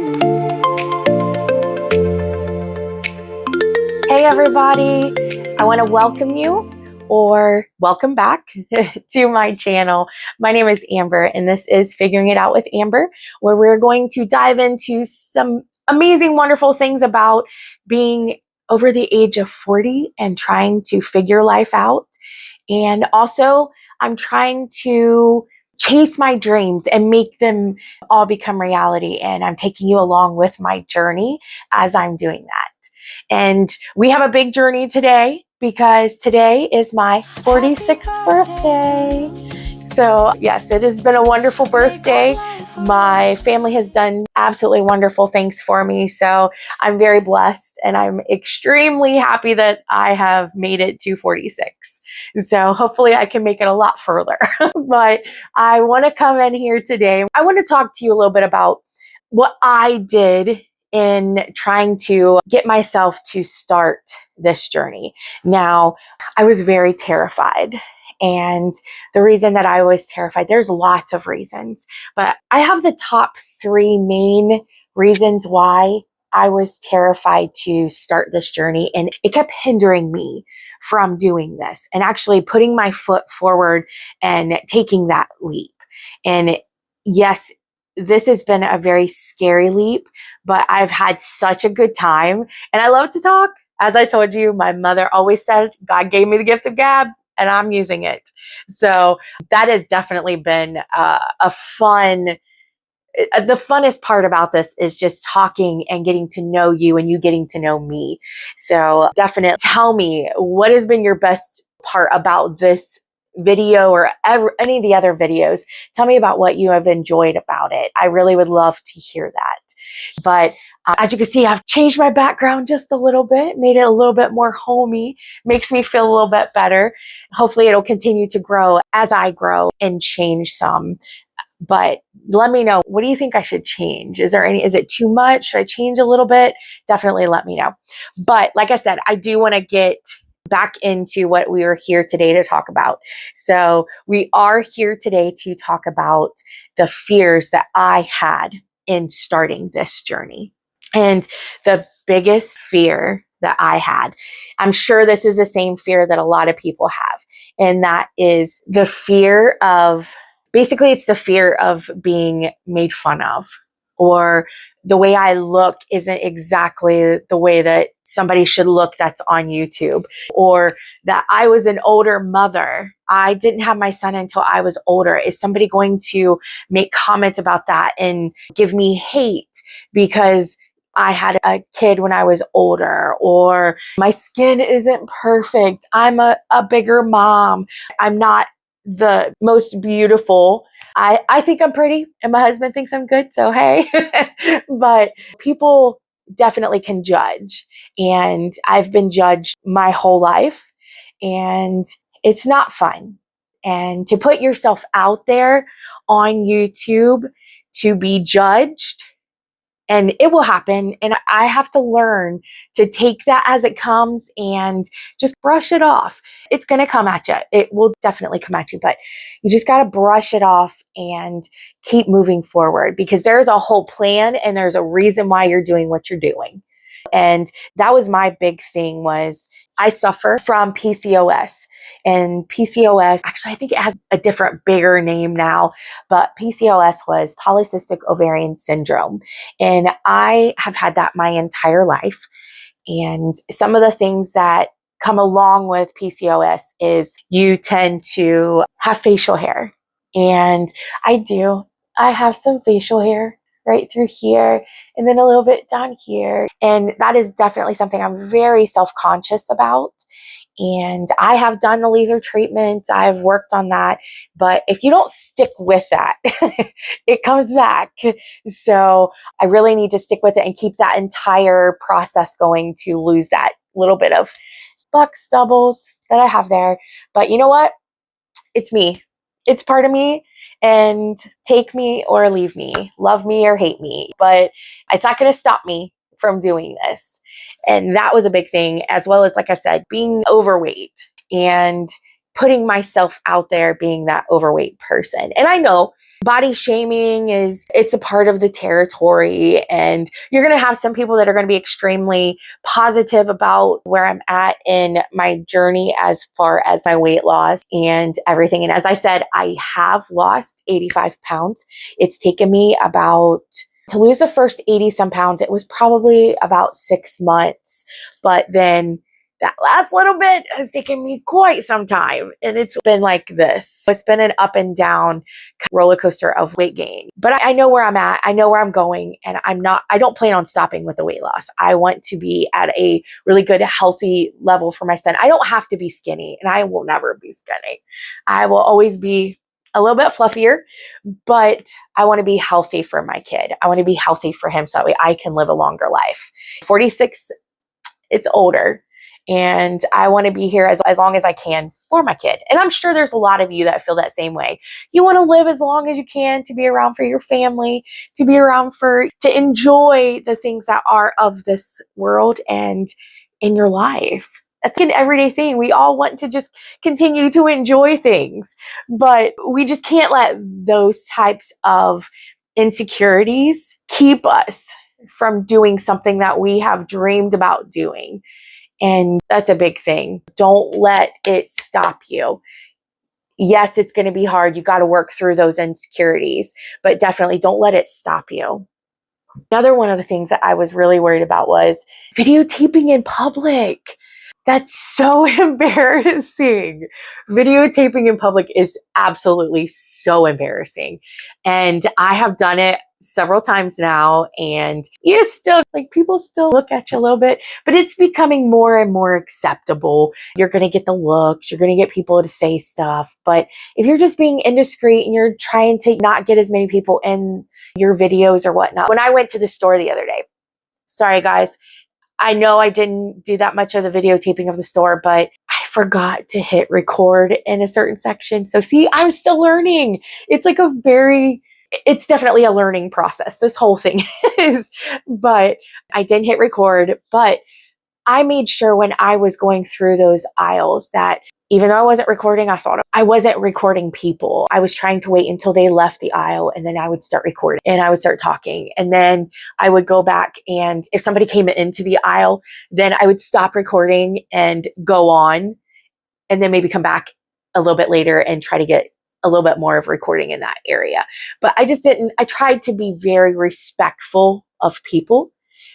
Hey everybody, I want to welcome you or welcome back to my channel. My name is Amber and this is Figuring It Out with Amber, where we're going to dive into some amazing, wonderful things about being over the age of 40 and trying to figure life out. And also, I'm trying to chase my dreams and make them all become reality. And I'm taking you along with my journey as I'm doing that. And we have a big journey today because today is my 46th birthday. So yes, it has been a wonderful birthday. My family has done absolutely wonderful things for me. So I'm very blessed and I'm extremely happy that I have made it to 46. So hopefully I can make it a lot further. But I want to come in here today. I want to talk to you a little bit about what I did in trying to get myself to start this journey. Now, I was very terrified. And the reason that I was terrified, there's lots of reasons, but I have the top 3 main reasons why I was terrified to start this journey. And it kept hindering me from doing this and actually putting my foot forward and taking that leap. And yes, this has been a very scary leap, but I've had such a good time and I love to talk. As I told you, my mother always said, God gave me the gift of gab and I'm using it. So that has definitely been a fun. The funnest part about this is just talking and getting to know you and you getting to know me. So definitely tell me what has been your best part about this video or any of the other videos. Tell me about what you have enjoyed about it. I really would love to hear that. But as you can see, I've changed my background just a little bit, made it a little bit more homey, makes me feel a little bit better. Hopefully it'll continue to grow as I grow and change some. But let me know, what do you think I should change? Is it too much? Should I change a little bit? Definitely let me know. But like I said, I do want to get back into what we are here today to talk about. So we are here today to talk about the fears that I had in starting this journey. And the biggest fear that I had, I'm sure this is the same fear that a lot of people have. And that is the fear of, basically it's the fear of being made fun of, or the way I look isn't exactly the way that somebody should look that's on YouTube, or that I was an older mother. I didn't have my son until I was older. Is somebody going to make comments about that and give me hate because I had a kid when I was older, or my skin isn't perfect. I'm a bigger mom. I'm not the most beautiful. I think I'm pretty and my husband thinks I'm good. So, hey, but people definitely can judge. And I've been judged my whole life and it's not fun. And to put yourself out there on YouTube to be judged, and it will happen. And I have to learn to take that as it comes and just brush it off. It's going to come at you. It will definitely come at you, but you just got to brush it off and keep moving forward, because there's a whole plan and there's a reason why you're doing what you're doing. And that was my big thing. Was I suffer from PCOS, and PCOS, actually, I think it has a different, bigger name now, but PCOS was polycystic ovarian syndrome. And I have had that my entire life. And some of the things that come along with PCOS is you tend to have facial hair. And I do. I have some facial hair right through here and then a little bit down here. And that is definitely something I'm very self-conscious about. And I have done the laser treatment. I've worked on that. But if you don't stick with that, it comes back. So I really need to stick with it and keep that entire process going to lose that little bit of buck stubbles that I have there. But you know what? It's me. It's part of me, and take me or leave me, love me or hate me, but it's not going to stop me from doing this. And that was a big thing, as well as, like I said, being overweight and putting myself out there being that overweight person. And I know body shaming it's a part of the territory, and you're going to have some people that are going to be extremely positive about where I'm at in my journey as far as my weight loss and everything. And as I said, I have lost 85 pounds. It's taken me to lose the first 80 some pounds, it was probably about 6 months. But then that last little bit has taken me quite some time. And it's been like this. It's been an up and down roller coaster of weight gain. But I know where I'm at. I know where I'm going. And I don't plan on stopping with the weight loss. I want to be at a really good, healthy level for my son. I don't have to be skinny, and I will never be skinny. I will always be a little bit fluffier, but I want to be healthy for my kid. I want to be healthy for him so that way I can live a longer life. 46, it's older, and I want to be here as long as I can for my kid. And I'm sure there's a lot of you that feel that same way. You want to live as long as you can to be around for your family, to be around to enjoy the things that are of this world and in your life. That's an everyday thing. We all want to just continue to enjoy things, but we just can't let those types of insecurities keep us from doing something that we have dreamed about doing. And that's a big thing. Don't let it stop you. Yes, it's going to be hard. You got to work through those insecurities, but definitely don't let it stop you. Another one of the things that I was really worried about was videotaping in public. That's so embarrassing. Videotaping in public is absolutely so embarrassing. And I have done it several times now, and people still look at you a little bit, but it's becoming more and more acceptable. You're going to get the looks, you're going to get people to say stuff. But if you're just being indiscreet and you're trying to not get as many people in your videos or whatnot. When I went to the store the other day, sorry guys, I know I didn't do that much of the videotaping of the store, but I forgot to hit record in a certain section. So see, I'm still learning. It's definitely a learning process, this whole thing is, but I didn't hit record. But I made sure when I was going through those aisles that even though I wasn't recording, I thought I wasn't recording people. I was trying to wait until they left the aisle, and then I would start recording and I would start talking. And then I would go back, and if somebody came into the aisle, then I would stop recording and go on, and then maybe come back a little bit later and try to get a little bit more of recording in that area. But I tried to be very respectful of people,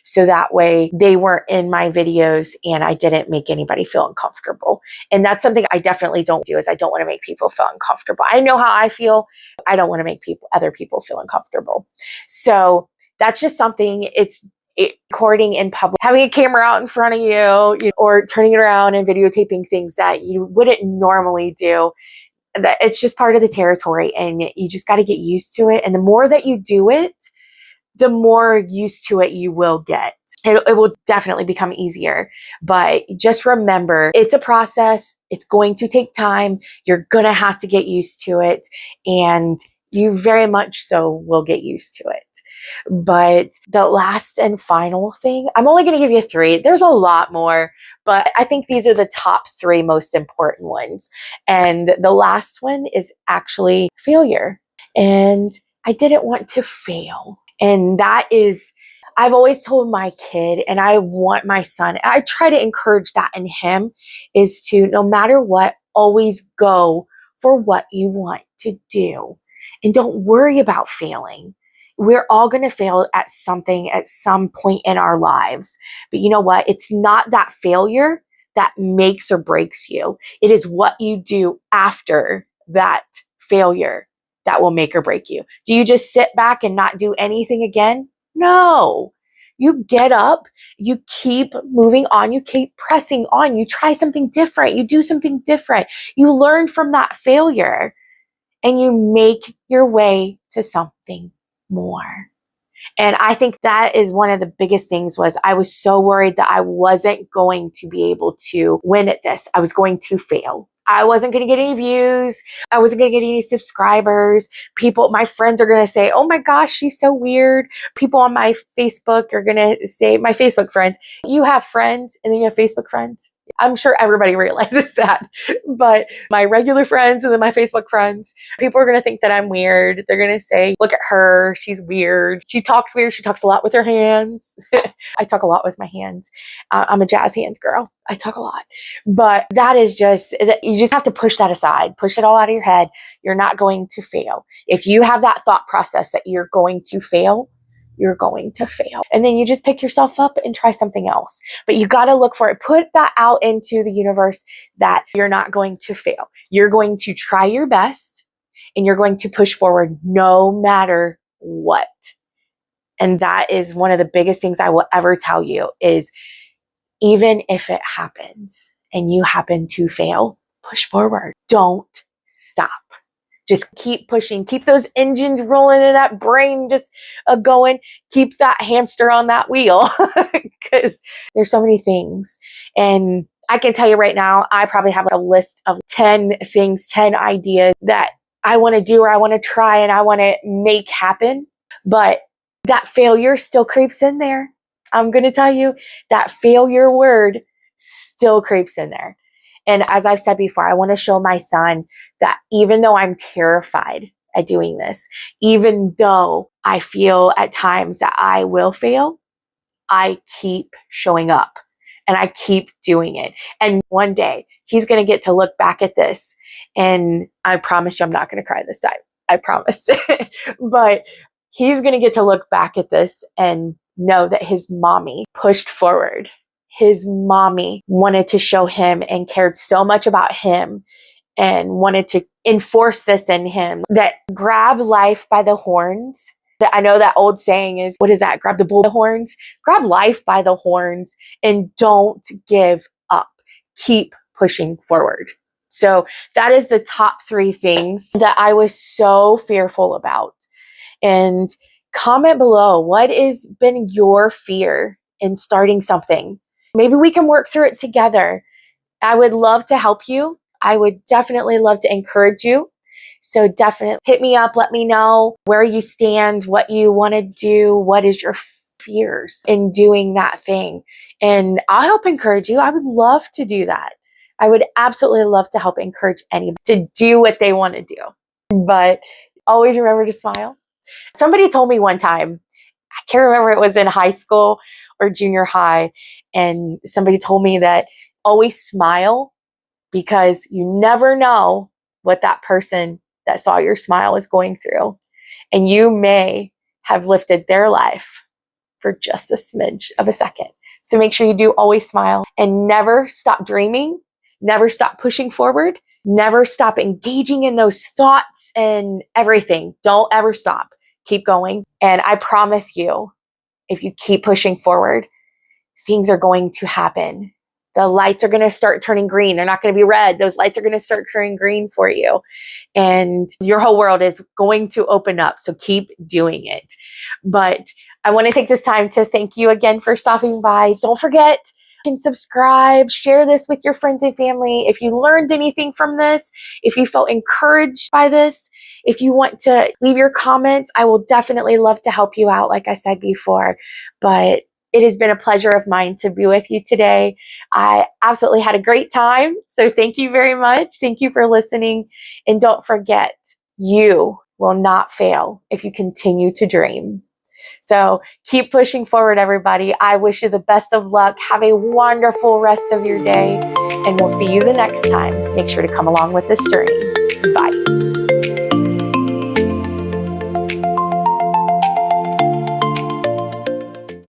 so that way they weren't in my videos and I didn't make anybody feel uncomfortable. And that's something I definitely don't do, is I don't want to make people feel uncomfortable. I know how I feel. I don't want to make other people feel uncomfortable. So that's just something. Recording in public, having a camera out in front of you, or turning it around and videotaping things that you wouldn't normally do. That it's just part of the territory, and you just got to get used to it. And the more that you do it, the more used to it you will get. It will definitely become easier. But just remember, it's a process. It's going to take time. You're going to have to get used to it. And you very much so will get used to it. But the last and final thing, I'm only going to give you 3. There's a lot more, but I think these are the top 3 most important ones. And the last one is actually failure. And I didn't want to fail. And I've always told my kid, and I want my son, I try to encourage that in him, is to, no matter what, always go for what you want to do. And don't worry about failing. We're all going to fail at something at some point in our lives. But you know what? It's not that failure that makes or breaks you. It is what you do after that failure that will make or break you. Do you just sit back and not do anything again? No. You get up, you keep moving on, you keep pressing on, you try something different, you do something different. You learn from that failure, and you make your way to something more. And I think that is one of the biggest things. Was I was so worried that I wasn't going to be able to win at this. I was going to fail. I wasn't going to get any views. I wasn't going to get any subscribers. My friends are going to say, oh my gosh, she's so weird. People on my Facebook are going to say, my Facebook friends, you have friends and then you have Facebook friends. I'm sure everybody realizes that. But my regular friends and then my Facebook friends, people are going to think that I'm weird. They're going to say, look at her. She's weird. She talks weird. She talks a lot with her hands. I talk a lot with my hands. I'm a jazz hands girl. I talk a lot. But that is just, you just have to push that aside. Push it all out of your head. You're not going to fail. If you have that thought process that you're going to fail, you're going to fail. And then you just pick yourself up and try something else. But you got to look for it. Put that out into the universe that you're not going to fail. You're going to try your best and you're going to push forward no matter what. And that is one of the biggest things I will ever tell you is even if it happens and you happen to fail, push forward. Don't stop. Just keep pushing, keep those engines rolling and that brain just going, keep that hamster on that wheel because there's so many things. And I can tell you right now, I probably have a list of 10 things, 10 ideas that I want to do or I want to try and I want to make happen. But that failure still creeps in there. I'm going to tell you that failure word still creeps in there. And as I've said before, I want to show my son that even though I'm terrified at doing this, even though I feel at times that I will fail, I keep showing up and I keep doing it. And one day he's going to get to look back at this. And I promise you, I'm not going to cry this time. I promise. But he's going to get to look back at this and know that his mommy pushed forward. His mommy wanted to show him and cared so much about him and wanted to enforce this in him that grab life by the horns. I know that old saying is, what is that? Grab the bull by the horns. Grab life by the horns and don't give up. Keep pushing forward. So that is the top 3 things that I was so fearful about. And comment below, what has been your fear in starting something? Maybe we can work through it together. I would love to help you. I would definitely love to encourage you. So definitely hit me up. Let me know where you stand, what you want to do, what is your fears in doing that thing. And I'll help encourage you. I would love to do that. I would absolutely love to help encourage anybody to do what they want to do. But always remember to smile. Somebody told me one time, I can't remember, it was in high school or junior high, and somebody told me that always smile because you never know what that person that saw your smile is going through. And you may have lifted their life for just a smidge of a second. So make sure you do always smile and never stop dreaming, never stop pushing forward, never stop engaging in those thoughts and everything. Don't ever stop. Keep going. And I promise you, if you keep pushing forward, things are going to happen. The lights are going to start turning green. They're not going to be red. Those lights are going to start turning green for you. And your whole world is going to open up. So keep doing it. But I want to take this time to thank you again for stopping by. Don't forget, you can subscribe, share this with your friends and family. If you learned anything from this, if you felt encouraged by this, if you want to leave your comments, I will definitely love to help you out, like I said before. But it has been a pleasure of mine to be with you today. I absolutely had a great time. So thank you very much. Thank you for listening. And don't forget, you will not fail if you continue to dream. So keep pushing forward, everybody. I wish you the best of luck. Have a wonderful rest of your day, and we'll see you the next time. Make sure to come along with this journey. Bye.